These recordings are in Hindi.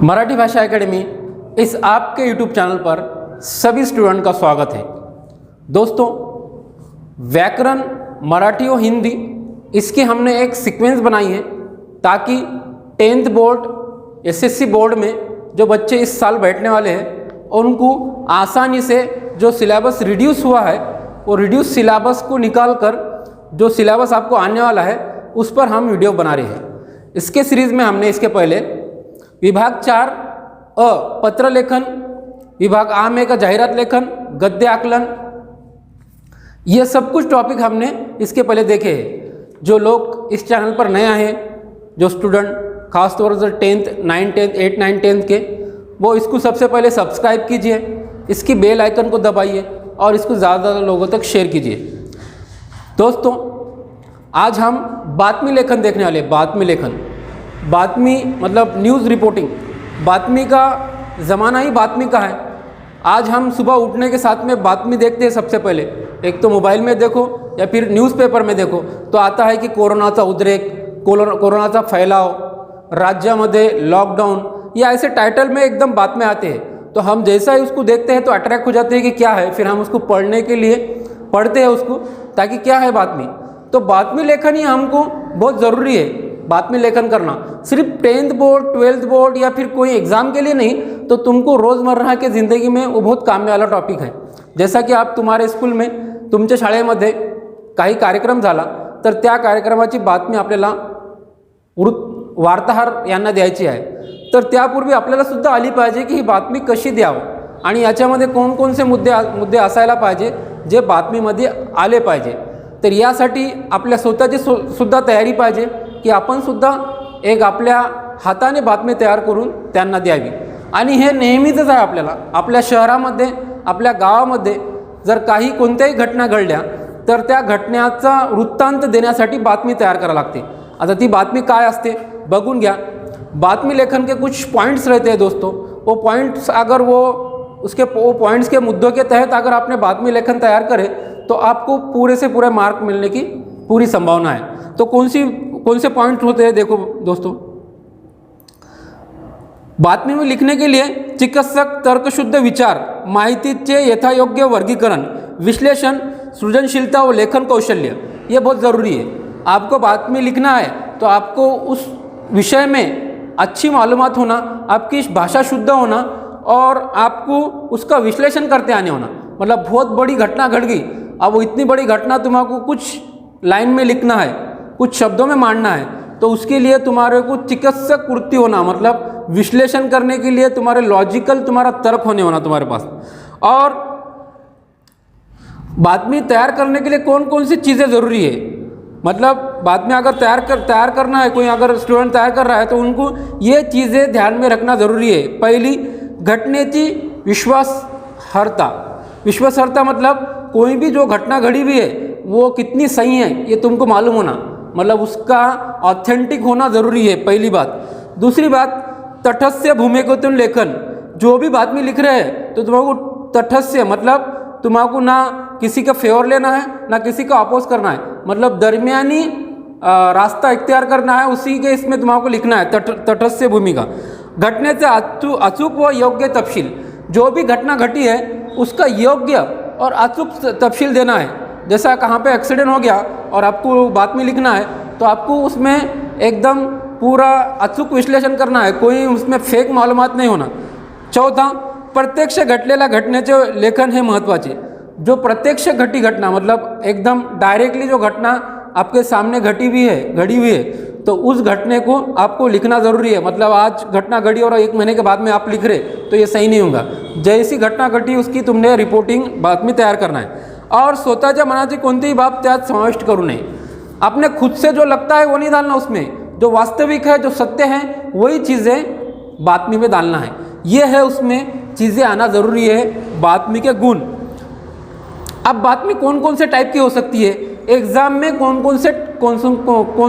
मराठी भाषा एकेडमी इस आपके यूट्यूब चैनल पर सभी स्टूडेंट का स्वागत है। दोस्तों, व्याकरण मराठी और हिंदी इसकी हमने एक सीक्वेंस बनाई है ताकि 10th बोर्ड एसएससी बोर्ड में जो बच्चे इस साल बैठने वाले हैं उनको आसानी से जो सिलेबस रिड्यूस हुआ है वो रिड्यूस सिलेबस को निकाल कर जो सिलेबस आपको आने वाला है उस पर हम वीडियो बना रहे हैं। इसके सीरीज़ में हमने इसके पहले विभाग 4 अ पत्र लेखन, विभाग आ में का जाहिरात लेखन, गद्य आकलन, ये सब कुछ टॉपिक हमने इसके पहले देखे हैं। जो लोग इस चैनल पर नए आए हैं, जो स्टूडेंट खासतौर से 10th 9 10th 8 9 10th के, वो इसको सबसे पहले सब्सक्राइब कीजिए, इसकी बेल आइकन को दबाइए और इसको ज़्यादा लोगों तक शेयर कीजिए। दोस्तों, आज हम बातमी लेखन देखने वाले हैं। बातमी लेखन, बातमी मतलब न्यूज़ रिपोर्टिंग, बातमी का ज़माना ही बातमी का है। आज हम सुबह उठने के साथ में बातमी देखते हैं। सबसे पहले एक तो मोबाइल में देखो या फिर न्यूज़पेपर में देखो तो आता है कि कोरोनाचा उद्रेक, कोरोनाचा फैलाव, राज्यामध्ये लॉकडाउन, या ऐसे टाइटल में एकदम बातम्या आते हैं। तो हम जैसा ही उसको देखते हैं तो अट्रैक्ट हो जाते हैं कि क्या है, फिर हम उसको पढ़ने के लिए पढ़ते हैं उसको ताकि क्या है बातमी। तो बातमी लेखन ही हमको बहुत ज़रूरी है। बातमी लेखन करना सिर्फ 10th बोर्ड 12th बोर्ड या फिर कोई एग्ज़ाम के लिए नहीं, तो तुमको रोज़मर्रा के ज़िंदगी में वो बहुत काम वाला टॉपिक है। जैसा की आप तुम्हारे स्कूल में तुमच्या शाळेमध्ये काही कार्यक्रम झाला तर त्या कार्यक्रमाची बातमी आपल्याला वार्ताहर यांना द्यायची आहे, तर त्यापूर्वी आपल्याला सुद्धा आली पाहिजे की ही बातमी कशी द्यावं आणि याच्यामध्ये कोणकोणते मुद्दे असायला पाहिजे जे बातमीमध्ये आले पाहिजे। तर यासाठी आपल्या स्वतःची सुद्धा तयारी पाहिजे की आपण सुद्धा एक आपल्या हाताने बातमी तयार करून त्यांना द्यावी। आणि हे नेहमीच आहे आपल्याला, आपल्या शहरामध्ये आपल्या गावामध्ये जर काही कोणत्याही घटना घडल्या तर त्या घटनेचा वृत्तांत देण्यासाठी बातमी तयार करावी लागते। आता ती बातमी काय असते बघून घ्या। बातमी लेखन के कुछ पॉइंट्स रहते हैं दोस्तों, वो पॉइंट्स अगर वो पॉइंट्स के मुद्दों के तहत अगर आपने बातमी लेखन तैयार करे तो आपको पूरे से पूरे मार्क मिलने की पूरी संभावना है। तो कौन से पॉइंट होते हैं देखो दोस्तों। बातमी में लिखने के लिए चिकित्सक तर्कशुद्ध विचार, माहितीचे यथायोग्य वर्गीकरण, विश्लेषण, सृजनशीलता और लेखन कौशल्य, ये बहुत ज़रूरी है। आपको बातमी लिखना है तो आपको उस विषय में अच्छी मालूमात होना, आपकी भाषा शुद्ध होना और आपको उसका विश्लेषण करते आने होना। मतलब बहुत बड़ी घटना घट गई, अब वो इतनी बड़ी घटना तुम्हारे कुछ लाइन में लिखना है, कुछ शब्दों में मांडना है, तो उसके लिए तुम्हारे को चिकित्सक वृत्ति होना, मतलब विश्लेषण करने के लिए तुम्हारे लॉजिकल तुम्हारा तर्क होने होना तुम्हारे पास। और बातमी तैयार करने के लिए कौन कौन सी चीज़ें ज़रूरी है, मतलब बातमी अगर तैयार करना है, कोई अगर स्टूडेंट तैयार कर रहा है तो उनको ये चीज़ें ध्यान में रखना ज़रूरी है। पहली, घटनेची विश्वासार्हता। विश्वासार्हता मतलब कोई भी जो घटना घड़ी हुई है वो कितनी सही है ये तुमको मालूम होना, मतलब उसका ऑथेंटिक होना ज़रूरी है, पहली बात। दूसरी बात, तटस्थ भूमिकातून लेखन। जो भी बातमी लिख रहे हैं तो तुम्हारे को तटस्थ, मतलब तुम्हारे ना किसी का फेवर लेना है ना किसी का अपोज करना है, मतलब दरमियानी रास्ता इख्तियार करना है, उसी के इसमें तुम्हारे को लिखना है तटस्थ भूमिका। घटनेचे अचूक व योग्य तफसील। जो भी घटना घटी है उसका योग्य और अचूक तफसील देना है। जैसा कहाँ पे एक्सीडेंट हो गया और आपको बातमी लिखना है तो आपको उसमें एकदम पूरा अचूक विश्लेषण करना है, कोई उसमें फेक मालूमात नहीं होना। चौथा, प्रत्यक्ष घटलेल्या घटनेचे लेखन हे महत्त्वाचे। जो प्रत्यक्ष घटी घटना, मतलब एकदम डायरेक्टली जो घटना आपके सामने घड़ी हुई है तो उस घटने को आपको लिखना ज़रूरी है। मतलब आज घटना घड़ी और 1 महीने के बाद में आप लिख रहे तो ये सही नहीं होगा। जैसी घटना घटी उसकी तुमने रिपोर्टिंग बातमी तैयार करना है। और स्वतःच्या मनाची कोणतीही बाब त्यात समाविष्ट करू नये। अपने खुद से जो लगता है वो नहीं डालना उसमें, जो वास्तविक है जो सत्य है वही चीज़ें बातमी में डालना है। ये है उसमें चीज़ें आना ज़रूरी है, बातमी के गुण। अब बातमी कौन कौन से टाइप की हो सकती है, एग्ज़ाम में कौन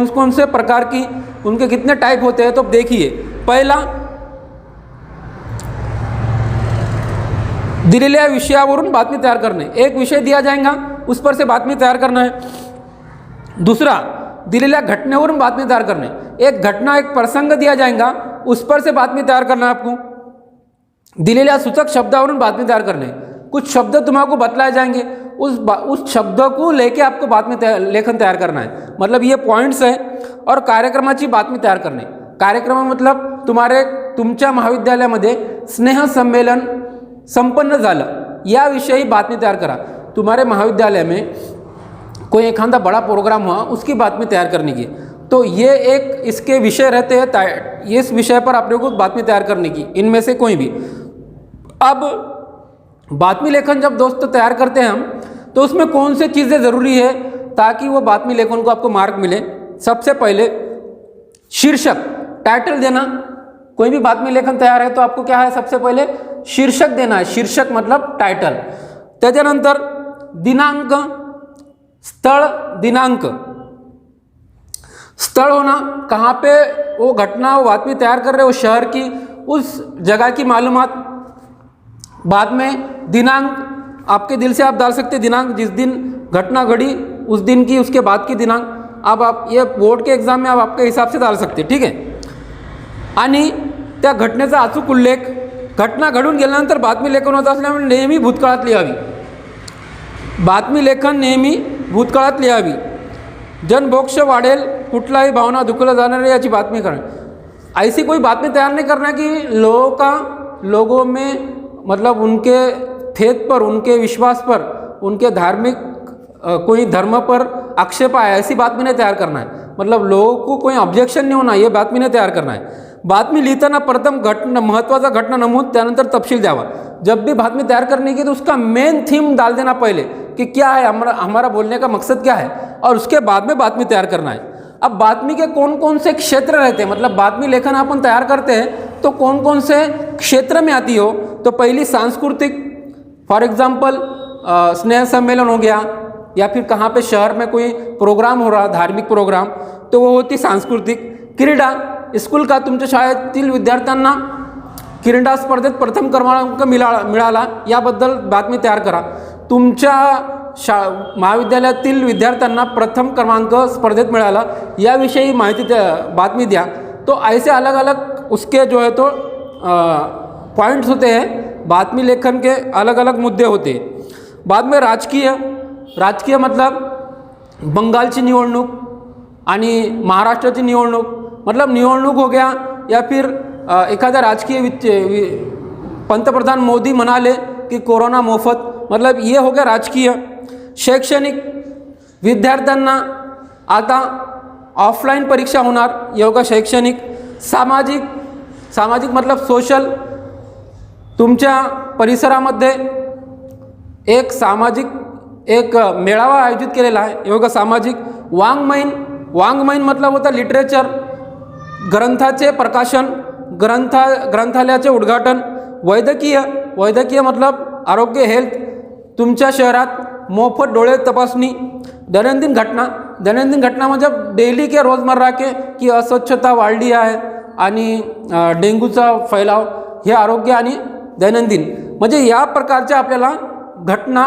कौन से प्रकार की, उनके कितने टाइप होते हैं तो देखिए। पहला, दिलेल्या विषयावरून बातमी तैयार करने। एक विषय दिया जाएगा उस पर से बातमी तैयार करना है। दूसरा, दिलेल्या घटनेवरून बातमी तैयार करने। एक घटना एक प्रसंग दिया जाएगा उस पर से बातमी तयार करना है आपको। दिलेल्या सूचक शब्दावरून बातमी तयार करने, कुछ शब्द तुम्हारे बतलाए जाएंगे, उस शब्द को लेके आपको बातमी लेखन तयार करना है। मतलब ये पॉइंट्स है। और कार्यक्रमाची बातमी तयार करणे, कार्यक्रम मतलब तुमच्या महाविद्यालयामध्ये स्नेह संमेलन संपन्न झालं याविषयी बातमी तयार करा। तुम्हारे महाविद्यालय में कोई एखादा बड़ा प्रोग्राम हुआ, उसकी बातमी तैयार करने की, तो ये एक इसके विषय रहते हैं, इस विषय पर आप लोगों को बातमी तैयार करने की, इनमें से कोई भी। अब बातमी लेखन जब दोस्तों तैयार करते हैं हम, तो उसमें कौन सी चीज़ें ज़रूरी है ताकि वो बातमी लेखन को आपको मार्क मिले। सबसे पहले शीर्षक, टाइटल देना। कोई भी बातमी लेखन तैयार है तो आपको क्या है, सबसे पहले शीर्षक देना है। शीर्षक मतलब टाइटल। त्याच्यानंतर दिनांक, स्थल, दिनांक, स्थल होना, कहाँ पे वो घटना वो बातमी तैयार कर रहे हो, शहर की, उस जगह की मालूमात। बाद में दिनांक, आपके दिल से आप डाल सकते हैं दिनांक, जिस दिन घटना घड़ी उस दिन की, उसके बाद की दिनांक। अब आप ये बोर्ड के एग्जाम में आप आपके हिसाब से डाल सकते हैं, ठीक है। आणि त्या घटनेचा अचूक उल्लेख, घटना घडून गेल्यानंतर बातमी लेखन होत असल्यामुळे नेहमी भूतकाळात लिहावी। बातमी लेखन नेहमी भूतकाळात लिहावी। जनभोक्ष वाढेल, कुठलाही भावना दुखवल्या जाणार याची बातमी करणे। ऐसी कोई बातमी तैयार नहीं करना कि लोगों में मतलब उनके फेथ पर, उनके विश्वास पर, उनके धार्मिक कोई धर्म पर आक्षेप आया, ऐसी बातमी नहीं तैयार करना है। मतलब लोगों को कोई ऑब्जेक्शन नहीं होना, ये बातमी नहीं तैयार करना है। बातमी लिहिताना प्रथम घटना, महत्त्वाचा घटना नमूद, त्यानंतर तपशील द्यावा। जब भी बातमी तैयार करने की तो उसका मेन थीम डाल देना पहले कि क्या है हमारा बोलने का मकसद क्या है, और उसके बाद में बातमी तैयार करना है। अब बातमी के कौन कौन से क्षेत्र रहते हैं, मतलब बातमी लेखन अपन तैयार करते हैं तो कौन कौन से क्षेत्र में आती हो। तो पहली सांस्कृतिक, फॉर एग्जाम्पल स्नेह सम्मेलन हो गया, या फिर कहाँ पे शहर में कोई प्रोग्राम हो रहा, धार्मिक प्रोग्राम, तो वो होती सांस्कृतिक। क्रीडा, स्कूल का तुमच्या शाळेतील विद्यार्थ्यांना क्रीडा स्पर्धेत प्रथम क्रमांक मिळाला याबद्दल बातमी तयार करा। तुमच्या महाविद्यालयातील विद्यार्थ्यांना प्रथम क्रमांक स्पर्धेत मिळाला याविषयी माहिती बातमी द्या। तो ऐसे अलग अलग उसके जो है तो पॉइंट्स होते हैं, बातमी लेखन के अलग अलग मुद्दे होते हैं। बाद में राजकीय मतलब बंगालची निवडणूक आणि महाराष्ट्राची निवडणूक, मतलब निवडणूक हो गया, या फिर एखादा राजकीय पंतप्रधान मोदी म्हणाले की कोरोना मोफत, मतलब ये हो गया राजकीय। शैक्षणिक, विद्यार्थ्यांना आता ऑफलाईन परीक्षा होणार, ये होगा शैक्षणिक। सामाजिक मतलब सोशल, तुमच्या परिसरामध्ये एक सामाजिक एक मेळावा आयोजित केलेला आहे, हे होगा सामाजिक। वाङ्मयीन मतलब होता लिटरेचर, ग्रंथाचे प्रकाशन, ग्रंथालयाचे उद्घाटन। वैद्यकीय मतलब आरोग्य, हेल्थ, तुमच्या शहरात मोफत डोळे तपासणी। दैनंदिन घटना मतलब डेली के रोजमर्रा के की अस्वच्छता वाढली आहे आणि डेंग्यूचा फैलाव, हे आरोग्य आणि दैनंदिन, म्हणजे या प्रकारच्या आपल्याला घटना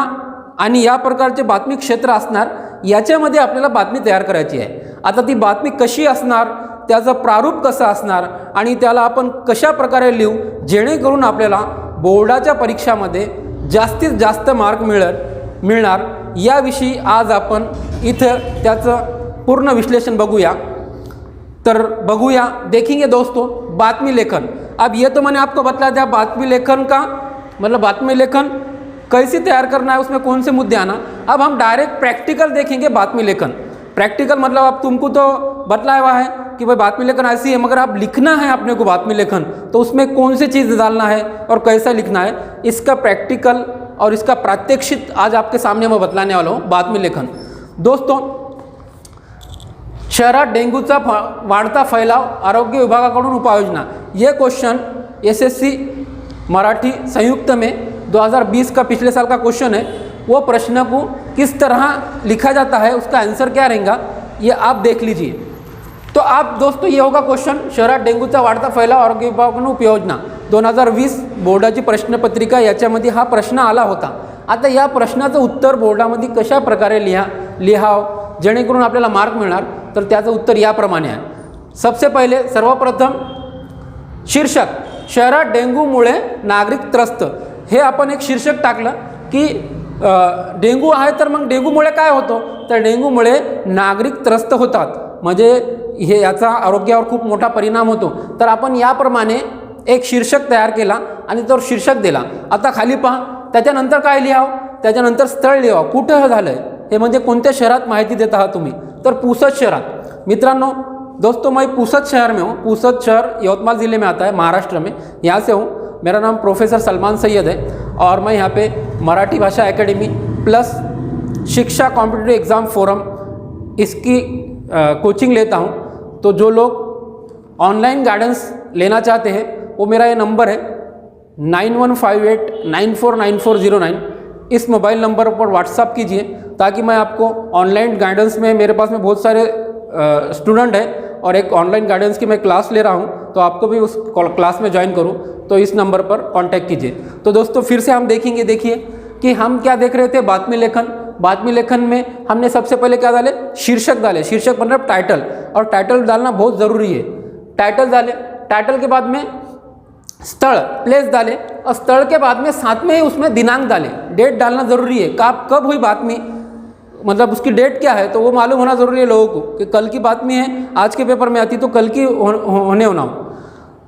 आणि या प्रकारचे बातमी क्षेत्र असणार, याच्यामध्ये आपल्याला बातमी तयार करायची आहे। आता ती बातमी कशी असणार, त्याचं प्रारूप कसं असणार आणि त्याला आपण कशा प्रकारे लिहू जेणेकरून आपल्याला बोर्डाच्या परीक्षामध्ये जास्तीत जास्त मार्क मिळणार, याविषयी आज आपण इथं त्याचं पूर्ण विश्लेषण बघूया। तर बघूया, देखेंगे दोस्तों बातमी लेखन। अब ये तो मैंने आपको बतला दिया बातमी लेखन का मतलब बातमी लेखन कैसे तैयार करना है, उसमें कौन से मुद्दे आना। अब हम डायरेक्ट प्रैक्टिकल देखेंगे बातमी लेखन। प्रैक्टिकल मतलब अब तुमको तो बतलाया हुआ है कि भाई बातमी लेखन ऐसी है, मगर अब लिखना है अपने को बातमी लेखन, तो उसमें कौन सी चीज़ डालना है और कैसा लिखना है, इसका प्रैक्टिकल और इसका प्रात्यक्षिक आज आपके सामने मैं बतलाने वाला हूँ। बातमी लेखन दोस्तों, शहरात डेंग्यूचा वाढता फैलाव, आरोग्य विभागाकडून उपाययोजना, ये क्वेश्चन SSC मराठी संयुक्त में 2020 का पिछले साल का क्वेश्चन है। वो प्रश्न को किस तरह लिखा जाता है, उसका आंसर क्या रहेगा, ये आप देख लीजिए। तो आप दोस्तों, ये होगा क्वेश्चन, शहरात डेंग्यूचा वाढता फैलाव, आरोग्य विभागाकडून उपाययोजना, 2020 बोर्डाची प्रश्नपत्रिका, याच्यामध्ये हा प्रश्न आला होता। आता या प्रश्नाचं उत्तर बोर्डामध्ये कशा प्रकारे लिहाव जेणेकरून आपल्याला मार्क मिळणार, तर त्याचं उत्तर याप्रमाणे आहे। सबसे पहिले सर्वप्रथम शीर्षक, शहरात डेंग्यूमुळे नागरिक त्रस्त. हे आपण एक शीर्षक टाकलं की डेंग्यू आहे तर मग डेंग्यूमुळे काय होतं, तर डेंग्यूमुळे नागरिक त्रस्त होतात, म्हणजे हे याचा आरोग्यावर खूप मोठा परिणाम होतो. तर आपण याप्रमाणे एक शीर्षक तयार केला आणि तो शीर्षक दिला. आता खाली पहा, त्याच्यानंतर काय लिहावं, त्याच्यानंतर स्थळ लिहावं, कुठं हे झालं आहे, हे म्हणजे कोणत्या शहरात माहिती देत आहात तुम्ही, तर पुसद शहरात. मित्रांनो, दोस्तों, मैं पुसद शहर में हूँ. पुसद शहर यवतमाल ज़िले में आता है, महाराष्ट्र में. यहाँ से हूँ. मेरा नाम प्रोफेसर सलमान सैयद है और मैं यहाँ पे मराठी भाषा एकेडमी प्लस शिक्षा कॉम्पिटिटिव एग्ज़ाम फोरम इसकी कोचिंग लेता हूँ. तो जो लोग ऑनलाइन गाइडेंस लेना चाहते हैं वो मेरा ये नंबर है 9158949409. इस मोबाइल नंबर पर व्हाट्सअप कीजिए ताकि मैं आपको ऑनलाइन गाइडेंस में, मेरे पास में बहुत सारे स्टूडेंट हैं और एक ऑनलाइन गाइडेंस की मैं क्लास ले रहा हूँ, तो आपको भी उस क्लास में ज्वाइन करूँ तो इस नंबर पर कांटेक्ट कीजिए. तो दोस्तों, फिर से हम देखेंगे, देखिए कि हम क्या देख रहे थे, बातमी लेखन. बातमी लेखन में हमने सबसे पहले क्या डाले, शीर्षक डाले. शीर्षक मतलब टाइटल, और टाइटल डालना बहुत ज़रूरी है. टाइटल डाले, टाइटल के बाद में स्थल, प्लेस डाले, और स्थल के बाद में साथ में ही उसमें दिनांक डाले. डेट डालना ज़रूरी है, कब हुई बातमी, मतलब उसकी डेट क्या है, तो वो मालूम होना ज़रूरी है लोगों को कि कल की बातमी है, आज के पेपर में आती तो कल की होने होना हो.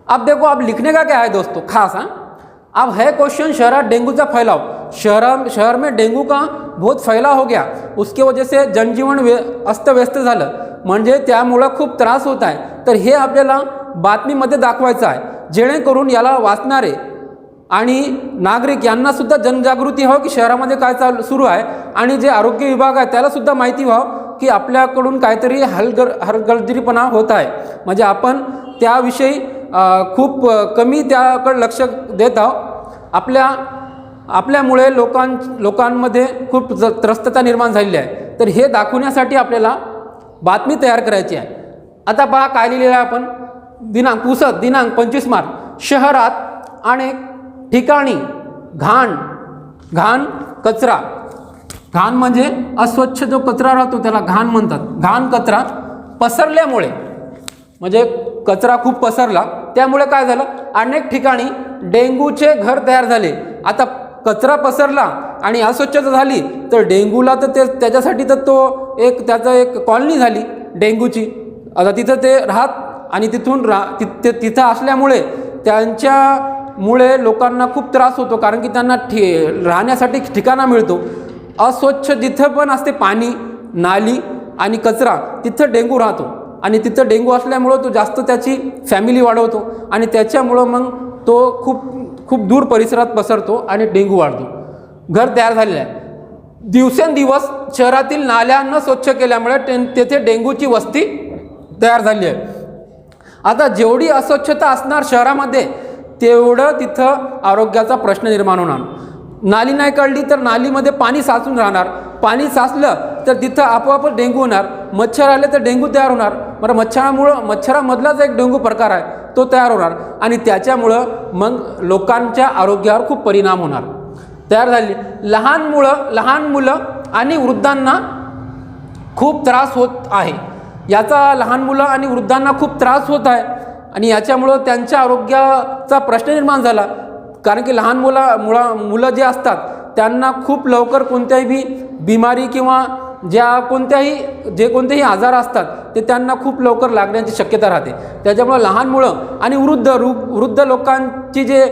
अब देखो, अब लिखने का क्या है दोस्तों, खास. अब है क्वेश्चन, शहरात डेंगूचा फैलाव. शहर में डेंगू का बहुत फैलाव हो गया, उसके वजह से जनजीवन अस्तव्यस्त झालं, म्हणजे त्यामुळं खूप त्रास होत आहे. तर हे आपल्याला बातमीमध्ये दाखवायचं आहे, जेणेकरून याला वाचणारे आणि नागरिक यांना सुद्धा जनजागृती व्हावं की शहरामध्ये काय सुरू आहे, आणि जे आरोग्य विभाग आहे त्याला सुद्धा माहिती व्हावं की आपल्याकडून काहीतरी हलगर्जीपणा होत आहे. म्हणजे आपण त्याविषयी खूप कमी त्याकडे लक्ष देत आहोत. आपल्यामुळे लोकांमध्ये खूप त्रस्तता निर्माण झालेली आहे. तर हे दाखवण्यासाठी आपल्याला बातमी तयार करायची आहे. आता पहा काय लिहिलेलं आहे आपण. दिनांक, पुसद, दिनांक 25 मार्च. शहरात अनेक ठिकाणी घाण कचरा, घाण म्हणजे अस्वच्छ जो कचरा राहतो त्याला घाण म्हणतात. घाण कचरा पसरल्यामुळे, म्हणजे कचरा खूप पसरला, त्यामुळे काय झालं, अनेक ठिकाणी डेंग्यूचे घर तयार झाले. आता कचरा पसरला आणि अस्वच्छता झाली तर डेंग्यूला तर त्याच्यासाठी तर तो त्याचा एक कॉलनी झाली डेंग्यूची. आता तिथं ते राहत आणि तिथून तिथं असल्यामुळे त्यांच्यामुळे लोकांना खूप त्रास होतो, कारण की त्यांना राहण्यासाठी ठिकाणा मिळतो. अस्वच्छ जिथं पण असते पाणी, नाली आणि कचरा, तिथं डेंग्यू राहतो, आणि तिथं डेंग्यू असल्यामुळं तो जास्त त्याची फॅमिली वाढवतो, आणि त्याच्यामुळं मग तो खूप दूर परिसरात पसरतो आणि डेंग्यू वाढतो. घर तयार झालेलं आहे. दिवसेंदिवस शहरातील नाल्या न स्वच्छ केल्यामुळे तेथे डेंग्यूची वस्ती तयार झाली आहे. आता जेवढी अस्वच्छता असणार शहरामध्ये तेवढं तिथं आरोग्याचा प्रश्न निर्माण होणार. नाली नाही काढली तर नालीमध्ये पाणी साचून राहणार, पाणी साचलं तर तिथं आपोआपच डेंग्यू होणार. मच्छर आले तर डेंग्यू तयार होणार. बरं, मच्छरामधलाच एक डेंग्यू प्रकार आहे तो तयार होणार, आणि त्याच्यामुळं मग लोकांच्या आरोग्यावर खूप परिणाम होणार. तयार झाली. लहान मुलं आणि वृद्धांना खूप त्रास होत आहे. याचा लहान मुलं आणि वृद्धांना खूप त्रास होत आहे, आणि याच्यामुळं त्यांच्या आरोग्याचा प्रश्न निर्माण झाला. कारण की लहान मुलं जे असतात त्यांना खूप लवकर कोणत्याही बिमारी किंवा जे कोणतेही आजार असतात ते त्यांना खूप लवकर लागण्याची शक्यता राहते. त्याच्यामुळे लहान मुलं आणि वृद्ध लोकांची जे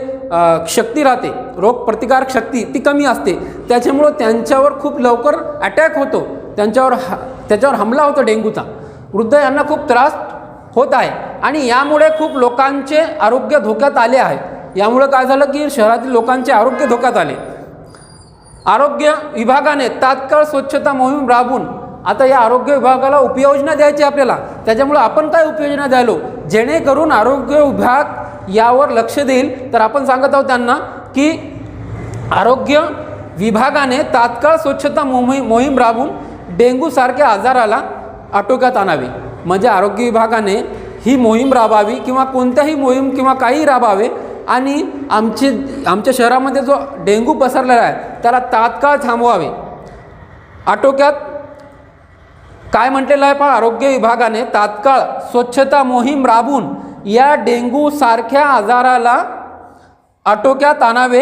शक्ती राहते, रोगप्रतिकारक शक्ती ती कमी असते, त्याच्यामुळं त्यांच्यावर खूप लवकर अटॅक होतो, त्याच्यावर हमला होतो डेंग्यूचा. वृद्ध यांना खूप त्रास होत आहे, आणि यामुळे खूप लोकांचे आरोग्य धोक्यात आले आहे. यामुळे काय झालं की शहरातील लोकांचे आरोग्य धोक्यात आले. आरोग्य विभागाने तात्काळ स्वच्छता मोहीम राबवून, आता या आरोग्य विभागाला उपयोजना द्यायची आपल्याला. त्याच्यामुळे आपण काय उपयोजना द्यायलो, जेणेकरून आरोग्य विभाग यावर लक्ष देईल. तर आपण सांगत आहोत त्यांना की आरोग्य विभागाने तात्काळ स्वच्छता मोहीम राबवून डेंग्यूसारख्या आजाराला आटोक्यात आणावे. म्हणजे आरोग्य विभागाने ही मोहीम राबावी, किंवा कोणत्याही मोहीम किंवा काही राबावे, आणि आमच्या शहरामध्ये जो डेंग्यू पसरलेला आहे त्याला तात्काळ थांबवावे. आटोक्यात काय म्हटलेलं आहे पहा, आरोग्य विभागाने तात्काळ स्वच्छता मोहीम राबवून या डेंग्यू सारख्या आजाराला आटोक्यात आणावे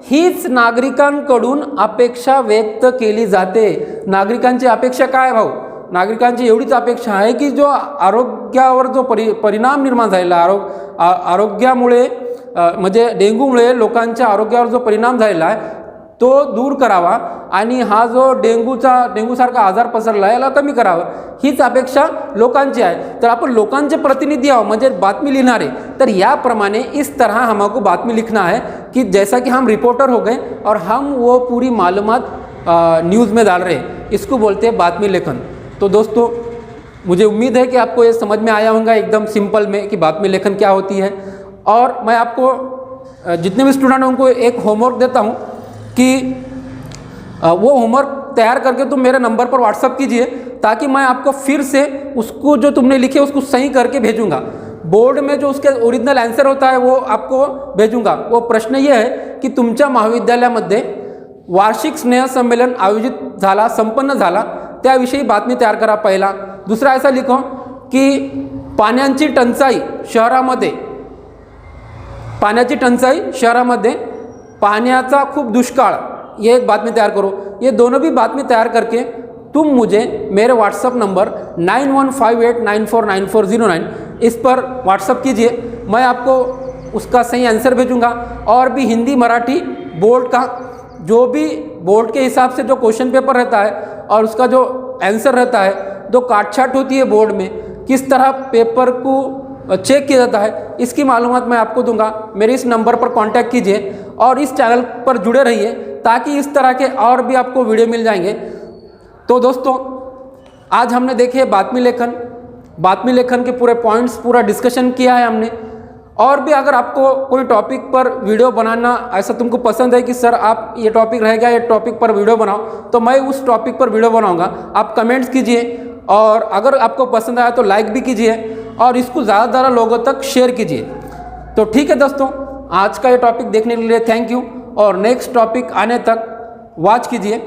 हीच नागरिकांकडून अपेक्षा व्यक्त केली जाते. नागरिकांची अपेक्षा काय भाऊ? नागरिकांची एवढीच अपेक्षा आहे की जो आरोग्यावर जो परिणाम निर्माण झालेला आरोग्यामुळे म्हणजे डेंग्यूमुळे लोकांच्या आरोग्यावर जो परिणाम झालेला आहे तो दूर करावा आणि हा जो डेंग्यूसारखा आजार पसरला याला कमी करावा हीच अपेक्षा लोकांची आहे. तर आपण लोकांचे प्रतिनिधी आहोत म्हणजे बातमी लिखणारे. तर याप्रमाणे इस तरह हमको बातमी लिखना है कि जैसा कि हम रिपोर्टर हो गए और हम वो पूरी मालूमात न्यूज़ में डाल रहे हैं, इसको बोलते हैं बातमी लेखन. तो दोस्तों मुझे उम्मीद है कि आपको ये समझ में आया होगा एकदम सिंपल में कि बातमी लेखन क्या होती है. और मैं आपको जितने भी स्टूडेंट हैं उनको एक होमवर्क देता हूँ कि वो होमवर्क तैयार करके तुम मेरे नंबर पर व्हाट्सअप कीजिए ताकि मैं आपको फिर से उसको जो तुमने लिखे उसको सही करके भेजूंगा. बोर्ड में जो उसके ओरिजिनल आंसर होता है वो आपको भेजूंगा. वो प्रश्न ये है की तुमच्या महाविद्यालयामध्ये वार्षिक स्नेहसंमेलन आयोजित झाला संपन्न झाला त्याविषयी बातमी तयार करा पहिला. दुसरा ऐसा लिखो की पाण्याची टंचाई शहरामध्ये पाण्याचा खूप दुष्काळ ये एक बातमी तैयार करो. ये दोनों भी बातमी तैयार करके तुम मुझे मेरे व्हाट्सअप नंबर 9158949409 इस पर व्हाट्सअप कीजिए. मैं आपको उसका सही आंसर भेजूंगा. और भी हिंदी मराठी बोर्ड का जो भी बोर्ड के हिसाब से जो क्वेश्चन पेपर रहता है और उसका जो आंसर रहता है, जो काटछाट होती है बोर्ड में, किस तरह पेपर को चेक किया जाता है, इसकी मालूमात मैं आपको दूंगा. मेरे इस नंबर पर कांटेक्ट कीजिए और इस चैनल पर जुड़े रहिए ताकि इस तरह के और भी आपको वीडियो मिल जाएंगे. तो दोस्तों आज हमने देखे बातमी लेखन के पूरे पॉइंट्स पूरा डिस्कशन किया है हमने. और भी अगर आपको कोई टॉपिक पर वीडियो बनाना ऐसा तुमको पसंद है कि सर आप ये टॉपिक रहेगा ये टॉपिक पर वीडियो बनाओ, तो मैं उस टॉपिक पर वीडियो बनाऊंगा. आप कमेंट्स कीजिए और अगर आपको पसंद आया तो लाइक भी कीजिए और इसको ज़्यादा से ज़्यादा लोगों तक शेयर कीजिए. तो ठीक है दोस्तों, आज का ये टॉपिक देखने के लिए थैंक यू और नेक्स्ट टॉपिक आने तक वॉच कीजिए.